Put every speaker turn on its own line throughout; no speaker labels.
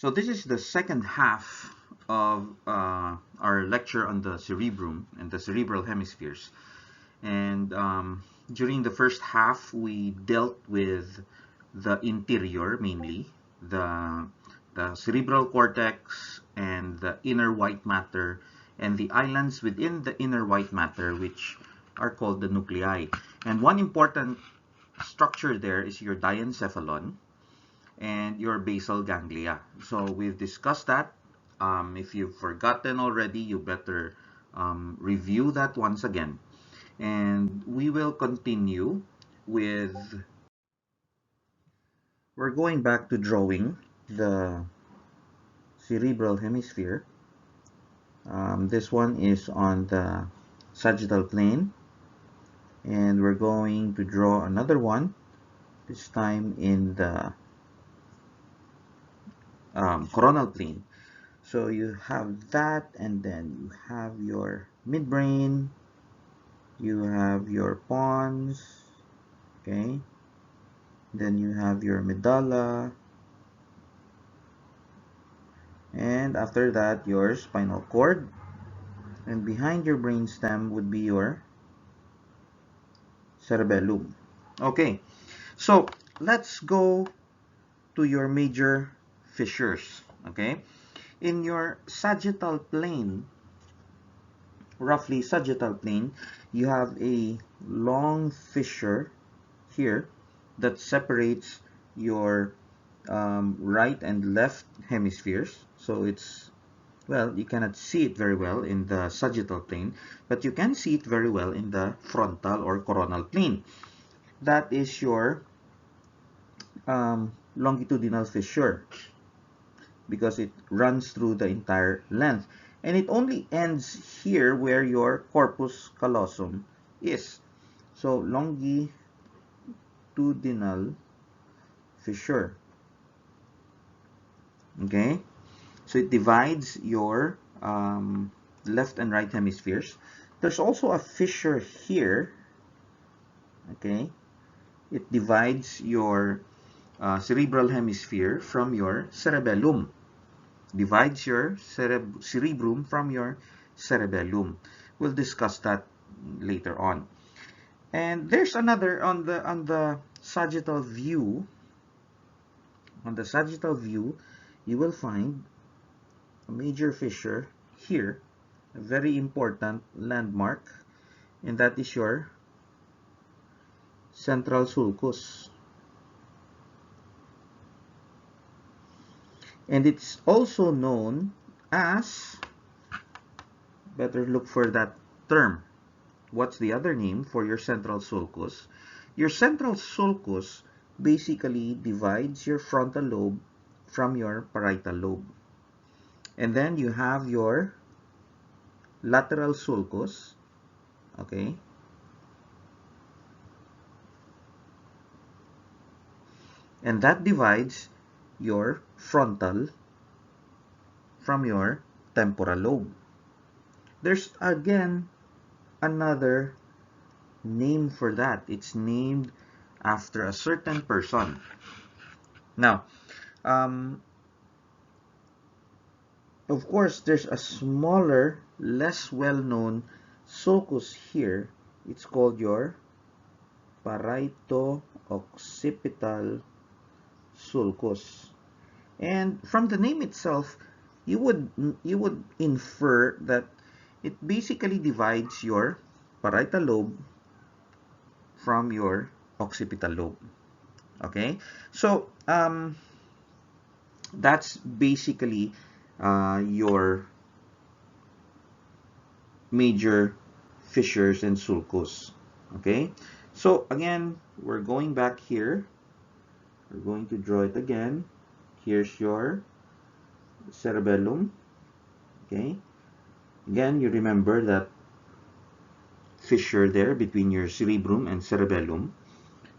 So this is the second half of our lecture on the cerebrum and the cerebral hemispheres. And during the first half, we dealt with the interior mainly, the, the cerebral cortex and the inner white matter and the islands within the inner white matter, which are called the nuclei. And one important structure there is your diencephalon and your basal ganglia. So we've discussed that. If you've forgotten already, you better review that once again. And we will continue with, we're going back to drawing the cerebral hemisphere. This one is on the sagittal plane. And we're going to draw another one, this time in the coronal plane. So you have that, and then you have your midbrain, you have your pons, okay? Then you have your medulla, and after that, your spinal cord. And behind your brainstem would be your cerebellum. Okay, so let's go to your major fissures, okay? In your sagittal plane, roughly sagittal plane, you have a long fissure here that separates your right and left hemispheres. So it's, well, you cannot see it very well in the sagittal plane, but you can see it very well in the frontal or coronal plane. That is your longitudinal fissure because it runs through the entire length. And it only ends here where your corpus callosum is. So longitudinal fissure. Okay? So it divides your left and right hemispheres. There's also a fissure here. Okay? It divides your cerebral hemisphere from your cerebellum. Divides your cerebrum from your cerebellum. We'll discuss that later on. And there's another on the sagittal view. On the sagittal view, you will find a major fissure here, a very important landmark, and that is your central sulcus. And it's also known as, better look for that term. What's the other name for your central sulcus? Your central sulcus basically divides your frontal lobe from your parietal lobe. And then you have your lateral sulcus, okay? And that divides your frontal from your temporal lobe. There's again another name for that. It's named after a certain person. Now, of course, there's a smaller, less well-known sulcus here. It's called your parieto-occipital sulcus. And from the name itself, you would infer that it basically divides your parietal lobe from your occipital lobe. Okay, so that's basically your major fissures and sulcus. Okay, so again, we're going back here. We're going to draw it again. Here's your cerebellum. Okay, again, you remember that fissure there between your cerebrum and cerebellum.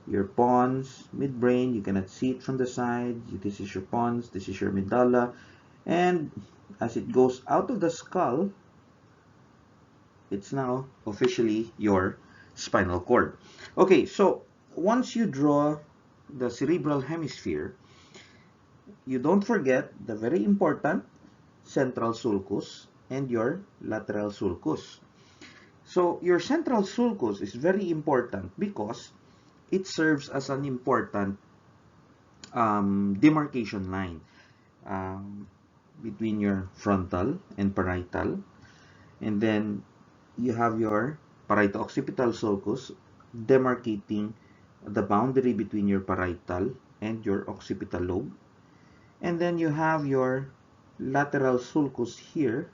Your pons, midbrain, you cannot see it from the side. This is your pons, this is your medulla. And as it goes out of the skull, it's now officially your spinal cord. Okay, so once you draw the cerebral hemisphere, you don't forget the very important central sulcus and your lateral sulcus. So your central sulcus is very important because it serves as an important demarcation line um, between your frontal and parietal. And then you have your parieto-occipital sulcus demarcating the boundary between your parietal and your occipital lobe. And then you have your lateral sulcus here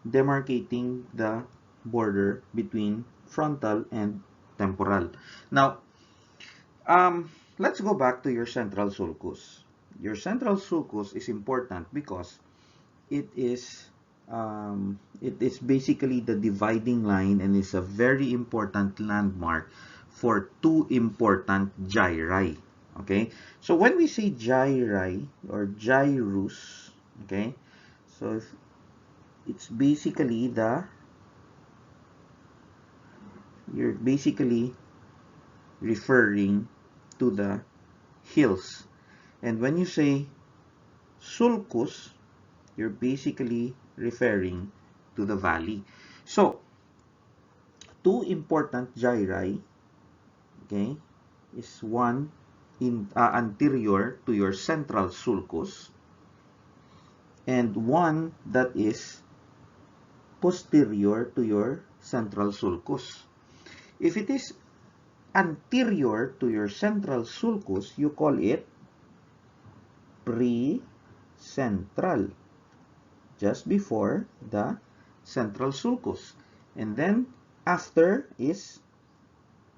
demarcating the border between frontal and temporal. Now, let's go back to your central sulcus. Your central sulcus is important because it is basically the dividing line and is a very important landmark for two important gyri. Okay, so when we say gyri or gyrus, okay, so it's basically you're basically referring to the hills, and when you say sulcus, you're basically referring to the valley. So, two important gyri, okay, is one in anterior to your central sulcus and one that is posterior to your central sulcus. If it is anterior to your central sulcus, you call it precentral, just before the central sulcus. And then after is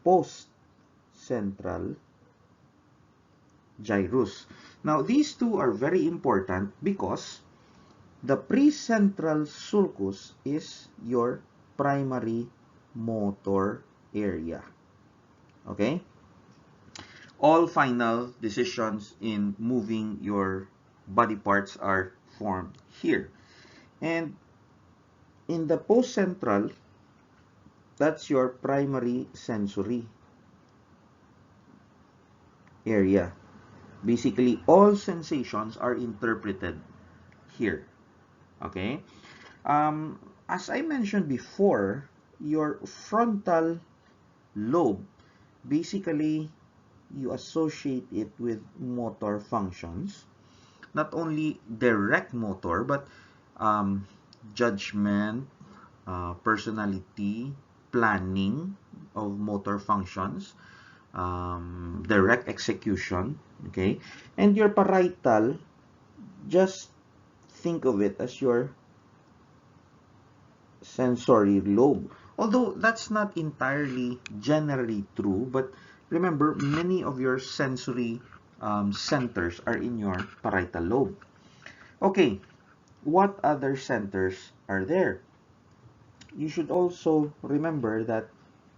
post-central gyrus. Now, these two are very important because the precentral sulcus is your primary motor area. Okay? All final decisions in moving your body parts are formed here. And in the post-central, that's your primary sensory area. Basically, all sensations are interpreted here. Okay? As I mentioned before, your frontal lobe, basically, you associate it with motor functions. Not only direct motor, but judgment, personality, planning of motor functions, direct execution, okay? And your parietal, just think of it as your sensory lobe. Although that's not entirely generally true, but remember, many of your sensory centers are in your parietal lobe. Okay, what other centers are there? You should also remember that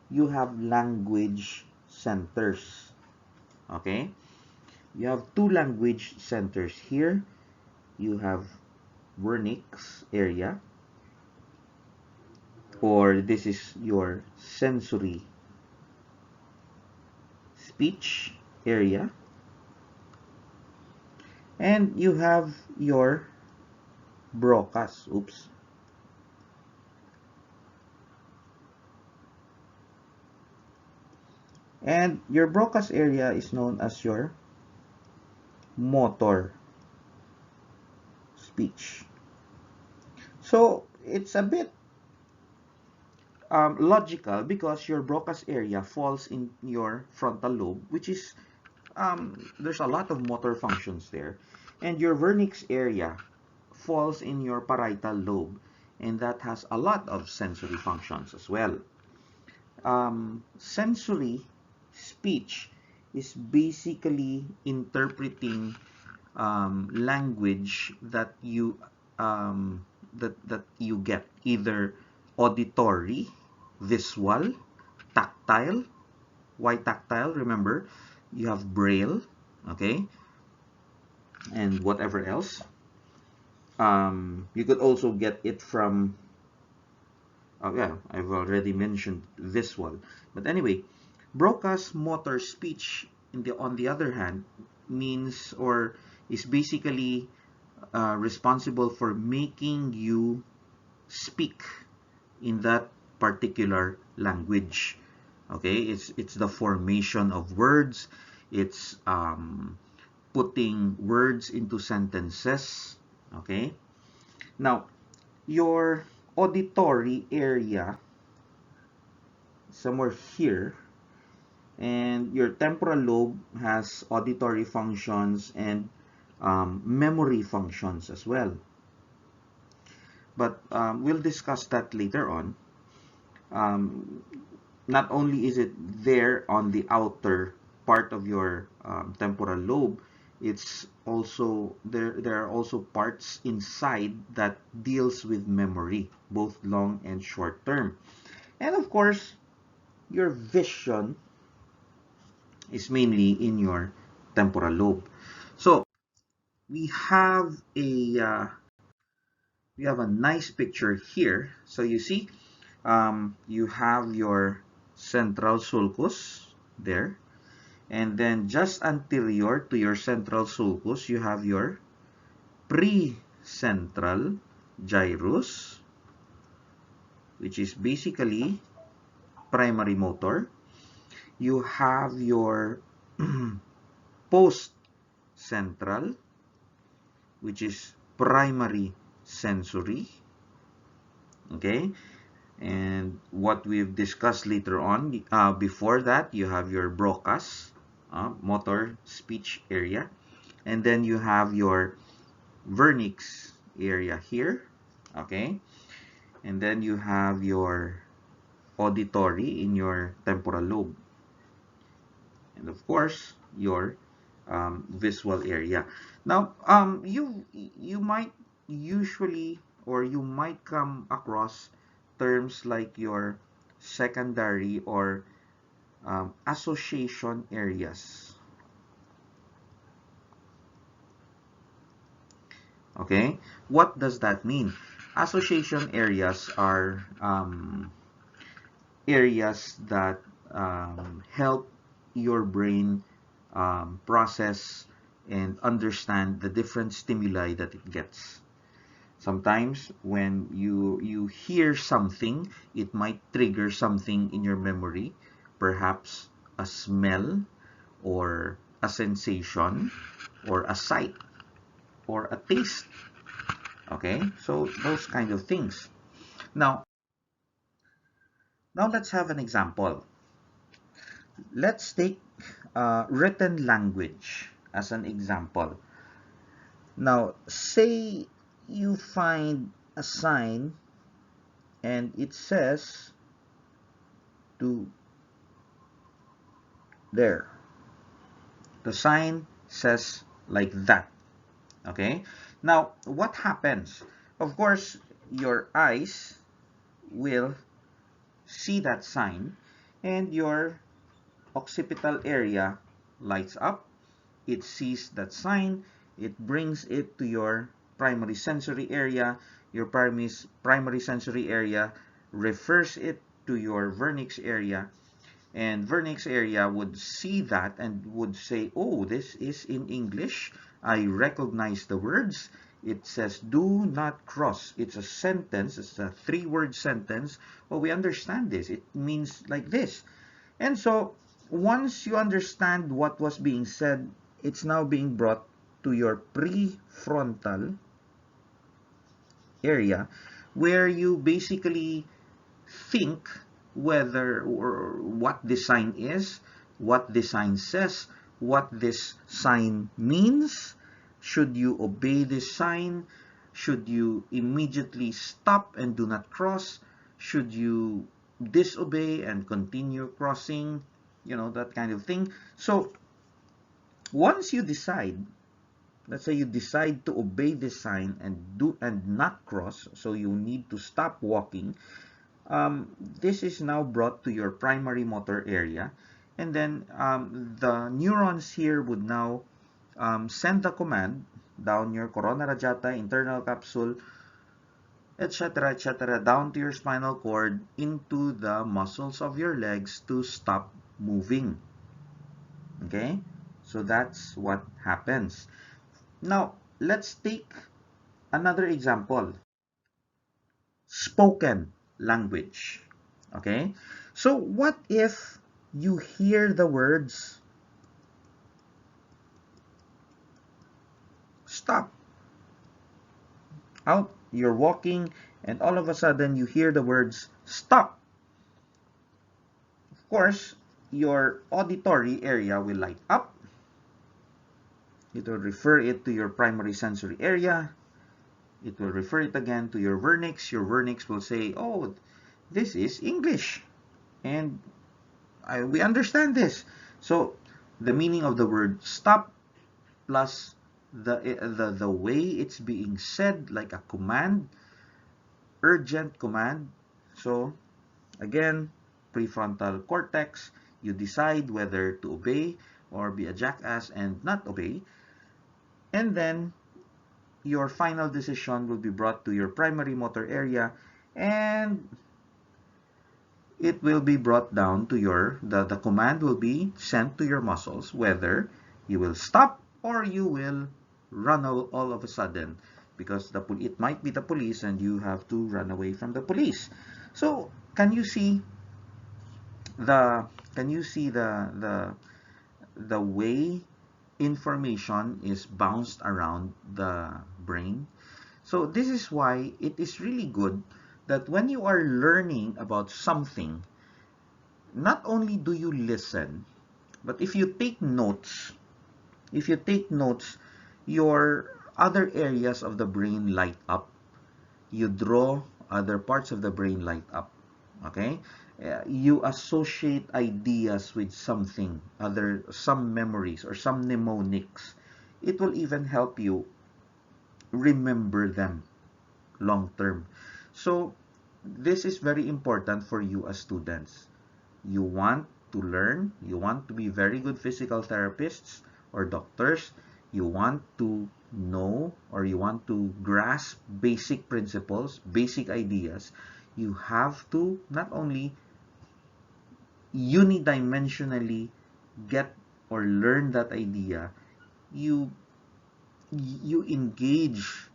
you have language centers. Okay? You have two language centers here. You have Wernicke's area, or this is your sensory speech area, and you have your Broca's. Oops. And your Broca's area is known as your motor speech. So it's a bit logical because your Broca's area falls in your frontal lobe, which is there's a lot of motor functions there, and your Wernicke's area falls in your parietal lobe, and that has a lot of sensory functions as well. Sensory speech is basically interpreting language that you that you get, either auditory, visual, tactile. Why tactile? Remember, you have braille, okay, and whatever else. You could also get it from, oh yeah, I've already mentioned visual. But anyway, Broca's motor speech, on the other hand, means or is basically responsible for making you speak in that particular language. Okay, it's the formation of words. It's putting words into sentences. Okay, now your auditory area somewhere here, and your temporal lobe has auditory functions and memory functions as well. But we'll discuss that later on. Um, Not only is it there on the outer part of your temporal lobe, it's also there are also parts inside that deals with memory, both long and short term. And of course, your vision is mainly in your temporal lobe. So we have a nice picture here. So you see, you have your central sulcus there, and then just anterior to your central sulcus, you have your precentral gyrus, which is basically primary motor. You have your post-central, which is primary sensory. Okay, and what we've discussed later on, before that, you have your Broca's motor speech area, and then you have your vernix area here. Okay, and then you have your auditory in your temporal lobe, and of course your visual area. Now, you might usually, or you might come across terms like your secondary or association areas. Okay, what does that mean? Association areas are areas that help your brain process and understand the different stimuli that it gets. Sometimes when you hear something, it might trigger something in your memory, perhaps a smell or a sensation or a sight or a taste. Okay, so those kind of things. Now, let's have an example. Let's take written language as an example. Now, say you find a sign and it says to there. The sign says like that. Okay? Now, what happens? Of course, your eyes will see that sign and your occipital area lights up. It sees that sign. It brings it to your primary sensory area. Your primary sensory area refers it to your vernix area, and vernix area would see that and would say, oh, this is in English. I recognize the words. It says do not cross. It's a sentence. It's a 3-word sentence. Well, we understand this. It means like this. And so once you understand what was being said, it's now being brought to your prefrontal area, where you basically think whether or what this sign is, what this sign says, what this sign means. Should you obey this sign? Should you immediately stop and do not cross? Should you disobey and continue crossing? You know, that kind of thing. So once you decide, let's say you decide to obey this sign and not cross, so you need to stop walking. This is now brought to your primary motor area, and then the neurons here would now send the command down your corona radiata, internal capsule, etc., down to your spinal cord, into the muscles of your legs to stop moving. Okay? So that's what happens. Now, let's take another example. Spoken language. Okay? So what if you hear the words stop? Out, you're walking, and all of a sudden you hear the words stop. Of course, your auditory area will light up. It will refer it to your primary sensory area. It will refer it again to your vernix. Your vernix will say, oh, this is English. And we understand this. So the meaning of the word stop plus the way it's being said, like a command, urgent command. So again, prefrontal cortex, you decide whether to obey or be a jackass and not obey. And then your final decision will be brought to your primary motor area, and it will be brought down to the command will be sent to your muscles, whether you will stop or you will run all of a sudden, because it might be the police and you have to run away from the police. So can you see the the way information is bounced around the brain? So this is why it is really good that when you are learning about something, not only do you listen, but if you take notes, your other areas of the brain light up. You draw, other parts of the brain light up. Okay? You associate ideas with something, some memories or some mnemonics. It will even help you remember them long term. So this is very important for you as students. You want to learn, you want to be very good physical therapists or doctors, you want to know or you want to grasp basic principles, basic ideas, you have to not only unidimensionally get or learn that idea, you engage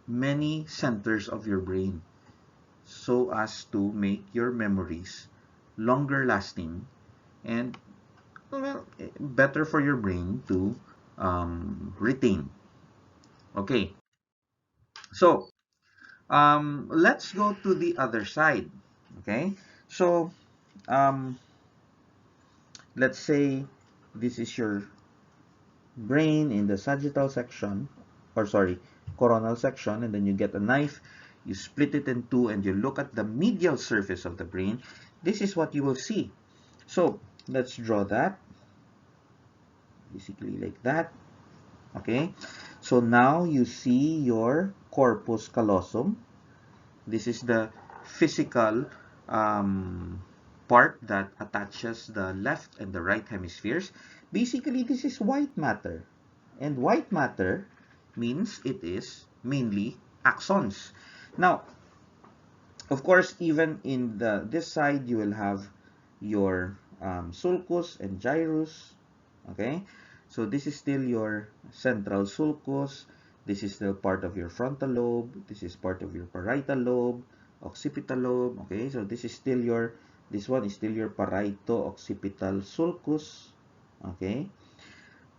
many centers of your brain so as to make your memories longer lasting and, well, better for your brain to retain. Okay, so let's go to the other side. Okay, so um, let's say this is your brain in the sagittal section, or sorry, coronal section, and then you get a knife, you split it in two, and you look at the medial surface of the brain. This is what you will see. So let's draw that, basically like that. Okay, so now you see your corpus callosum. This is the physical part that attaches the left and the right hemispheres. Basically, this is white matter. And white matter means it is mainly axons. Now, of course, even in this side, you will have your sulcus and gyrus. Okay, so this is still your central sulcus. This is still part of your frontal lobe. This is part of your parietal lobe, occipital lobe. Okay, so this is still your, this one is still your parieto-occipital sulcus. Okay,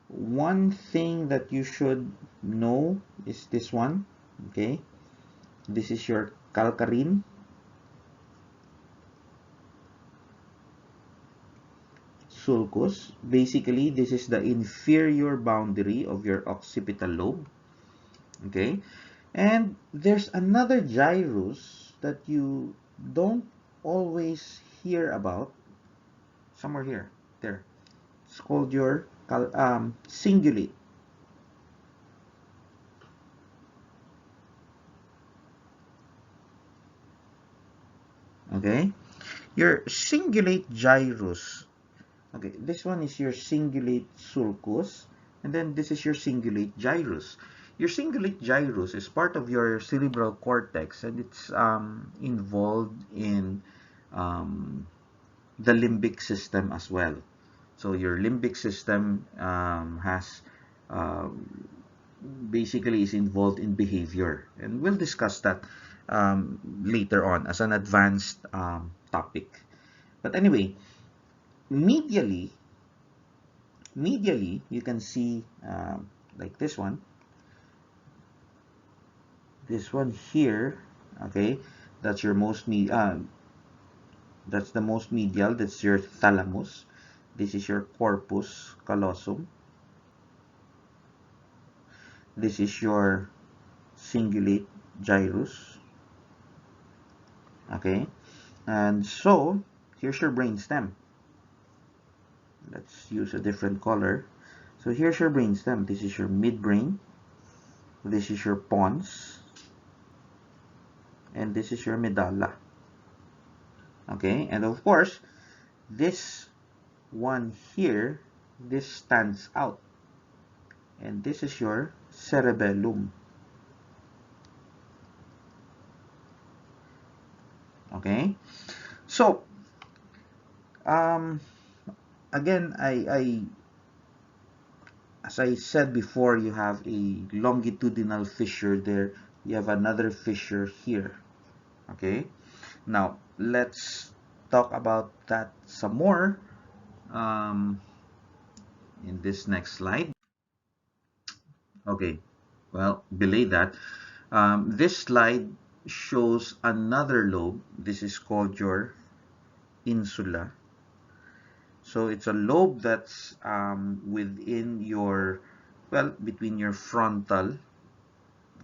one thing that you should know is this one. Okay, this is your calcarine. Sulcus. Basically, this is the inferior boundary of your occipital lobe. Okay, and there's another gyrus that you don't always hear about. Somewhere here, there. It's called your cingulate. Okay, your cingulate gyrus. Okay, this one is your cingulate sulcus, and then this is your cingulate gyrus. Your cingulate gyrus is part of your cerebral cortex, and it's involved in the limbic system as well. So your limbic system has uh, basically is involved in behavior, and we'll discuss that later on as an advanced topic. But anyway, medially, you can see like this one here. Okay, that's your most that's the most medial. That's your thalamus. This is your corpus callosum. This is your cingulate gyrus. Okay, and so here's your brain stem. Let's use a different color. So here's your brain stem. This is your midbrain. This is your pons. And this is your medulla. Okay, and of course, this one here, this stands out. And this is your cerebellum. Okay, so again, as I said before, you have a longitudinal fissure there. You have another fissure here. Okay, now let's talk about that some more in this next slide. Okay, well, belay that. This slide shows another lobe. This is called your insula. So it's a lobe that's within your, well, between your frontal,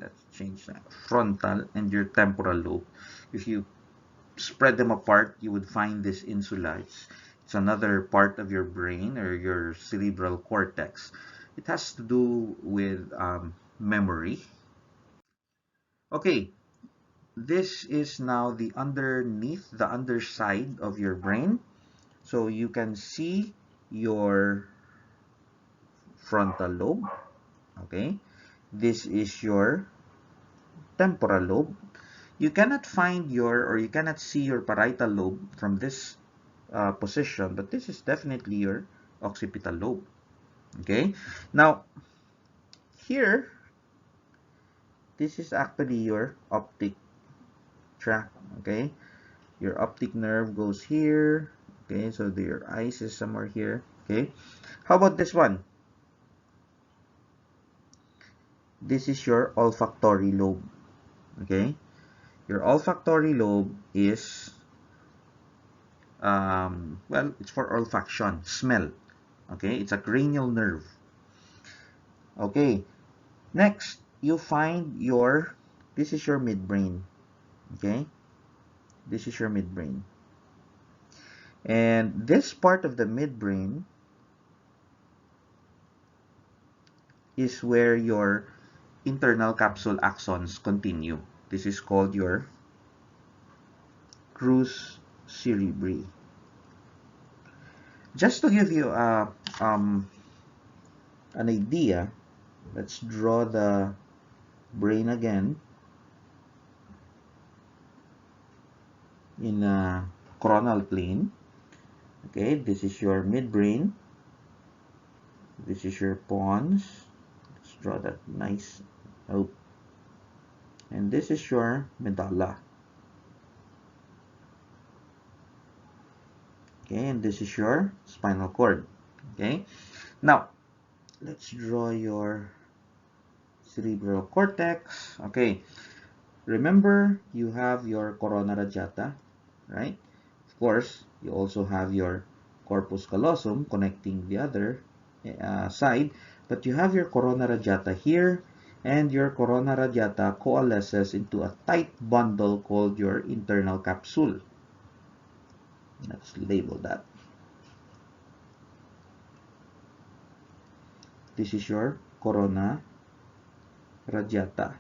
let's change that, frontal and your temporal lobe. If you spread them apart, you would find this insula. It's another part of your brain or your cerebral cortex. It has to do with memory. Okay, this is now the underneath, the underside of your brain. So you can see your frontal lobe. Okay, this is your temporal lobe. You cannot find your, or you cannot see your parietal lobe from this position, but this is definitely your occipital lobe. Okay, now here, this is actually your optic tract. Okay, your optic nerve goes here. Okay, so your eyes is somewhere here. Okay, how about this one? This is your olfactory lobe. Okay, your olfactory lobe is well, it's for olfaction, smell. Okay, it's a cranial nerve. Okay, next you find your, this is your midbrain. Okay, this is your midbrain, and this part of the midbrain is where your internal capsule axons continue. This is called your crus cerebri. Just to give you an idea, let's draw the brain again in a coronal plane. Okay, this is your midbrain. This is your pons. Let's draw that nice out. And this is your medulla. Okay, and this is your spinal cord. Okay, now let's draw your cerebral cortex. Okay, remember you have your corona radiata, right? Of course, you also have your corpus callosum connecting the other side, but you have your corona radiata here, and your corona radiata coalesces into a tight bundle called your internal capsule. Let's label that. This is your corona radiata.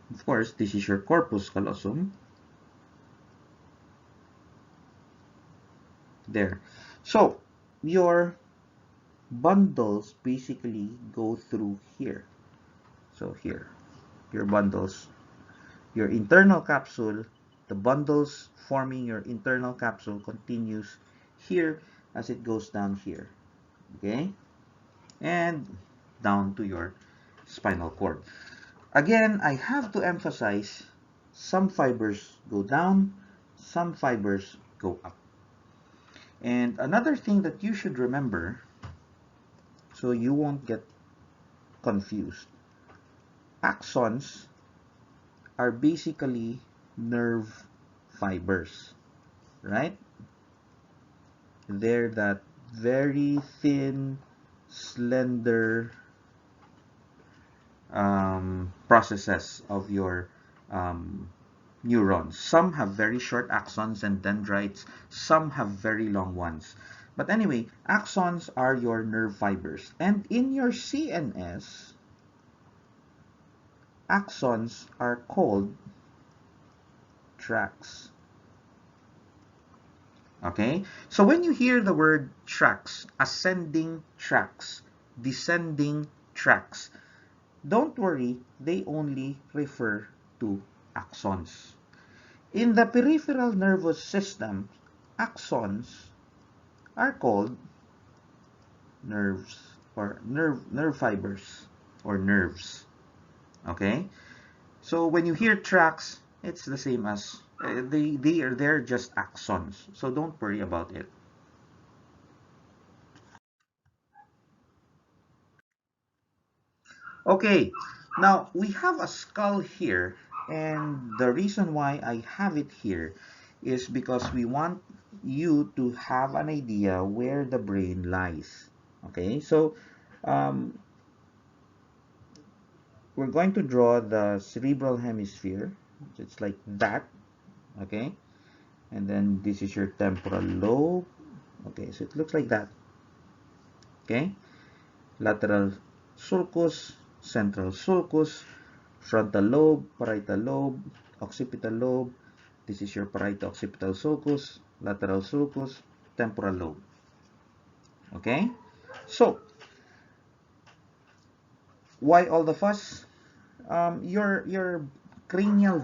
Of course, this is your corpus callosum. There. So, your bundles basically go through here. So here, your bundles, your internal capsule, the bundles forming your internal capsule continues here as it goes down here. Okay? And down to your spinal cord. Again, I have to emphasize, some fibers go down, some fibers go up. And another thing that you should remember, so you won't get confused, axons are basically nerve fibers, right? They're that very thin, slender processes of your neurons. Some have very short axons and dendrites, some have very long ones. But anyway, axons are your nerve fibers. And in your CNS, axons are called tracks. Okay? So when you hear the word tracks, ascending tracks, descending tracks, don't worry, they only refer to axons. In the peripheral nervous system, axons are called nerves or nerve fibers or nerves. Okay? So when you hear tracks, it's the same as they're just axons. So don't worry about it. Okay, now we have a skull here, and the reason why I have it here is because we want you to have an idea where the brain lies. Okay, so um, we're going to draw the cerebral hemisphere. It's like that. Okay, and then this is your temporal lobe. Okay, so it looks like that. Okay, lateral sulcus, central sulcus, frontal lobe, parietal lobe, occipital lobe. This is your parieto-occipital sulcus, lateral sulcus, temporal lobe. Okay? So, why all the fuss? Your cranial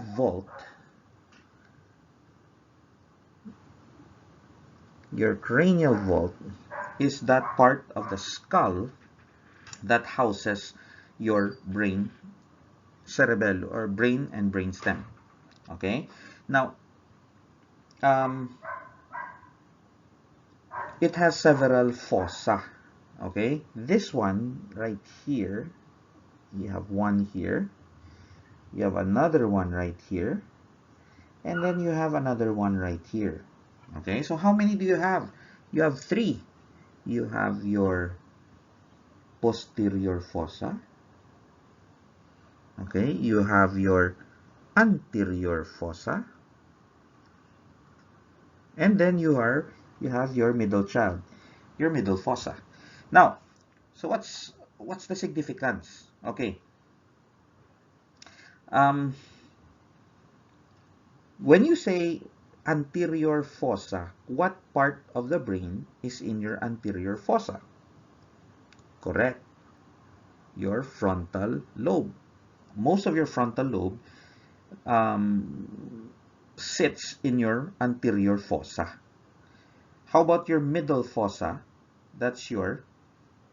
vault, is that part of the skull that houses your brain cerebellum or brain and brainstem. Okay? Now, um, it has several fossa. Okay? This one right here, you have one here, you have another one right here, and then you have another one right here. Okay? So how many do you have? You have three. You have your posterior fossa. Okay? You have your anterior fossa. And then you have your middle child, your middle fossa. Now, so what's the significance? Okay. When you say anterior fossa, what part of the brain is in your anterior fossa? Correct. Your frontal lobe. Most of your frontal lobe sits in your anterior fossa. How about your middle fossa? That's your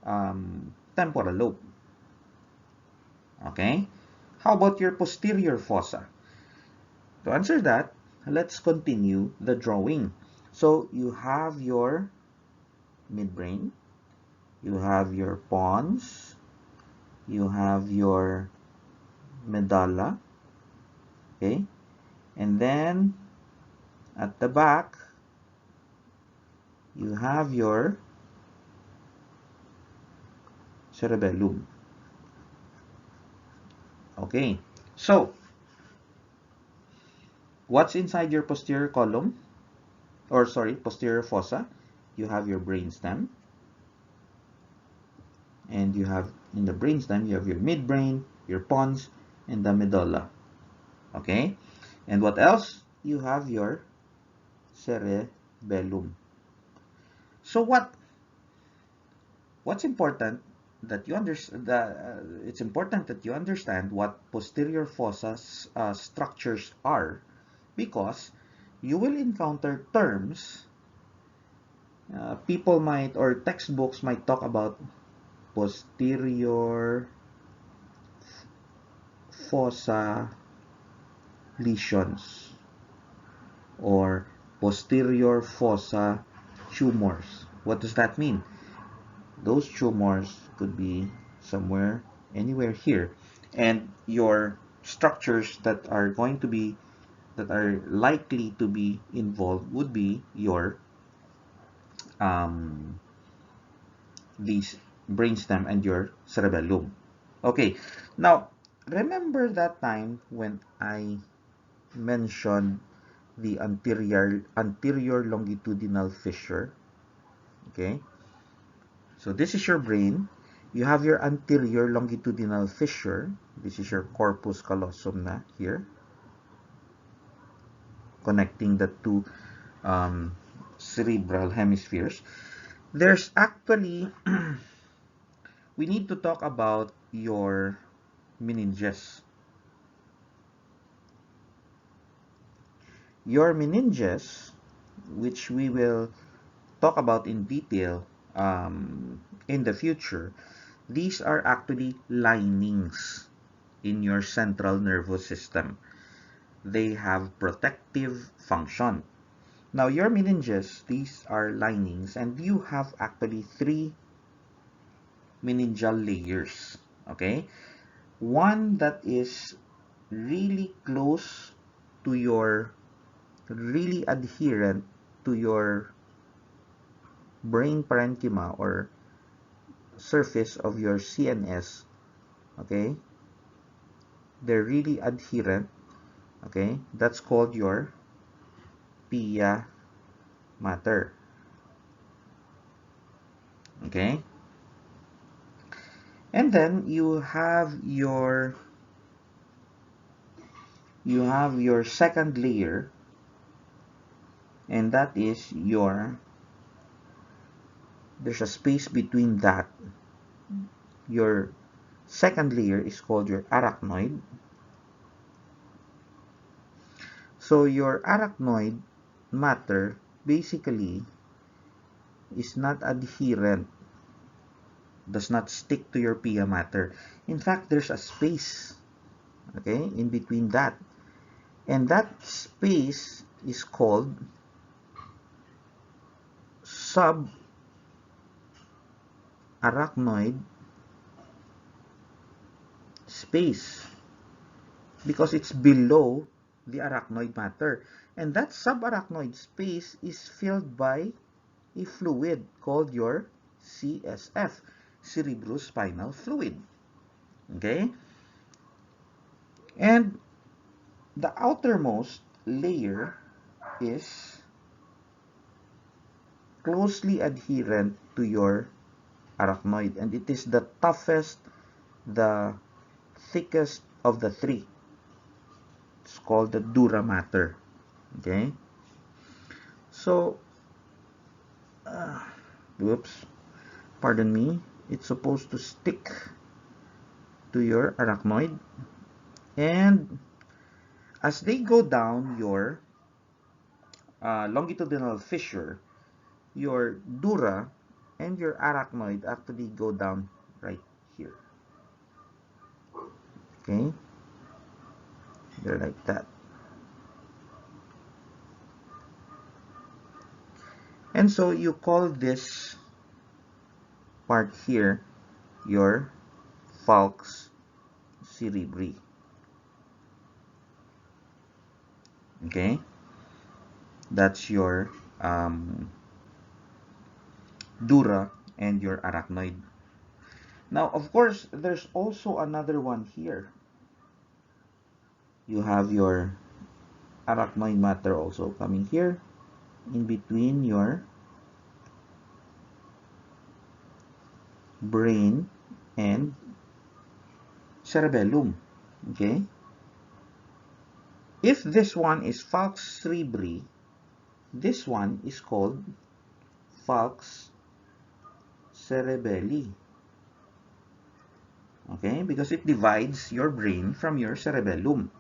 temporal lobe. Okay? How about your posterior fossa? To answer that, let's continue the drawing. So you have your midbrain, you have your pons, you have your medulla, okay? And then at the back, you have your cerebellum. Okay, so what's inside your posterior column? Or sorry, posterior fossa? You have your brainstem. And you have, in the brainstem, you have your midbrain, your pons, and the medulla. Okay? And what else? You have your cerebellum. So what's important that you understand? It's important that you understand what posterior fossa structures are, because you will encounter terms People might, or textbooks might talk about posterior fossa lesions or posterior fossa tumors. What does that mean? Those tumors could be somewhere, anywhere here. And your structures that are going to be, that are likely to be involved would be your these brainstem and your cerebellum. Okay, now remember that time when I mentioned the anterior longitudinal fissure. Okay, so this is your brain. You have your anterior longitudinal fissure. This is your corpus callosum na here, connecting the two cerebral hemispheres. There's actually we need to talk about your meninges. Your meninges, which we will talk about in detail in the future, these are actually linings in your central nervous system. They have protective function. Now, your meninges, these are linings, and you have actually three meningeal layers. Okay? One that is really close to your, really adherent to your brain parenchyma or surface of your CNS. Okay? They're really adherent. Okay? That's called your pia mater. Okay? And then you have your second layer, and that is your, there's a space between that. Your second layer is called your arachnoid. So your arachnoid matter basically is not adherent, does not stick to your pia mater. In fact, there's a space, okay, in between that. And that space is called subarachnoid space, because it's below the arachnoid matter. And that subarachnoid space is filled by a fluid called your CSF, cerebrospinal fluid. Okay? And the outermost layer is closely adherent to your arachnoid, and it is the toughest, the thickest of the three. It's called the dura mater. Okay? So, whoops, pardon me, it's supposed to stick to your arachnoid, and as they go down your longitudinal fissure, your dura and your arachnoid actually go down right here. Okay? They're like that. And so you call this part here your falx cerebri. Okay? That's your dura and your arachnoid. Now, of course, there's also another one here. You have your arachnoid matter also coming here in between your brain and cerebellum. Okay? If this one is falx cerebri, this one is called falx cerebelli. Okay? Because it divides your brain from your cerebellum.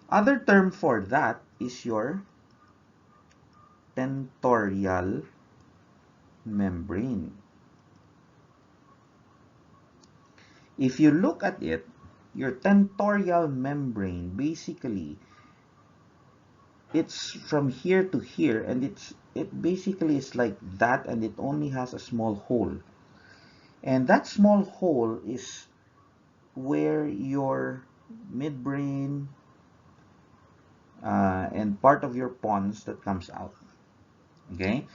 Other term for that is your tentorial membrane. If you look at it, your tentorial membrane, basically, it's from here to here, and it basically is like that, and it only has a small hole. And that small hole is where your midbrain and part of your pons that comes out. Okay?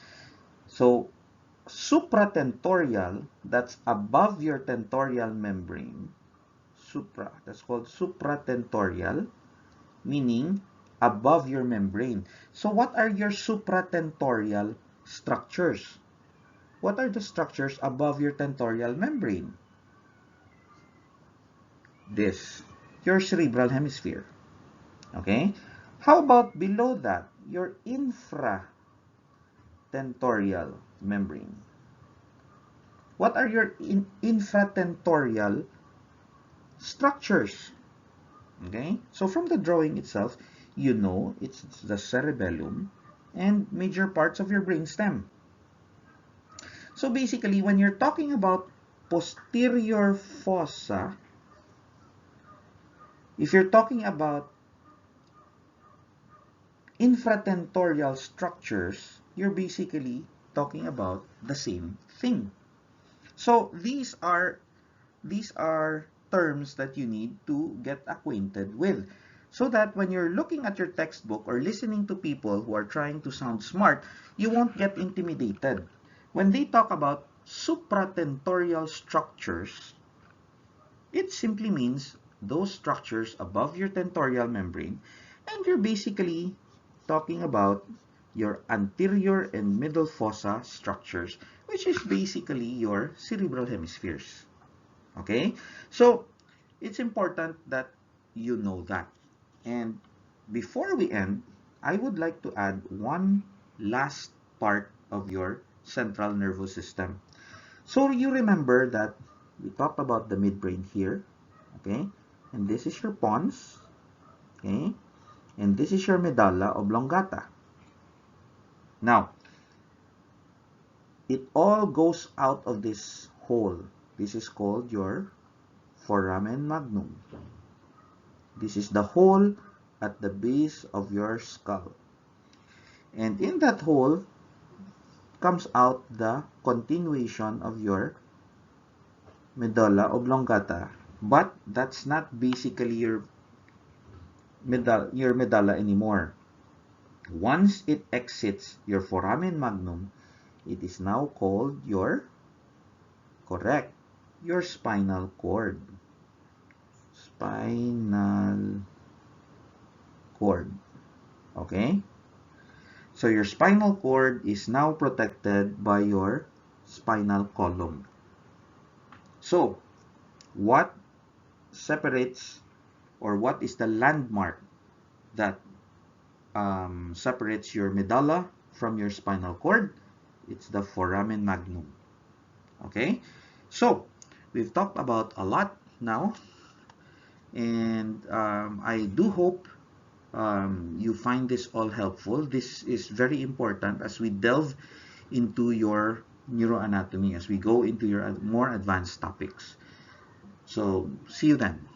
So, supratentorial, that's above your tentorial membrane, that's called supratentorial, meaning above your membrane. So what are your supratentorial structures? What are the structures above your tentorial membrane? This, your cerebral hemisphere. Okay? How about below that, your infratentorial membrane? What are your infratentorial structures? Okay, so from the drawing itself, you know it's the cerebellum and major parts of your brainstem. So basically, when you're talking about posterior fossa, if you're talking about infratentorial structures, you're basically talking about the same thing. So these are terms that you need to get acquainted with, so that when you're looking at your textbook or listening to people who are trying to sound smart, you won't get intimidated. When they talk about supratentorial structures, it simply means those structures above your tentorial membrane, and you're basically talking about your anterior and middle fossa structures, which is basically your cerebral hemispheres. Okay, so it's important that you know that. And before we end, I would like to add one last part of your central nervous system. So you remember that we talked about the midbrain here, okay? And this is your pons, okay? And this is your medulla oblongata. Now, it all goes out of this hole. This is called your foramen magnum. This is the hole at the base of your skull. And in that hole comes out the continuation of your medulla oblongata. But that's not basically your medulla anymore. Once it exits your foramen magnum, it is now called your spinal cord. Spinal cord. Okay? So your spinal cord is now protected by your spinal column. So, what separates, or what is the landmark that separates your medulla from your spinal cord? It's the foramen magnum. Okay? So, we've talked about a lot now, and I do hope you find this all helpful. This is very important as we delve into your neuroanatomy, as we go into your more advanced topics. So, see you then.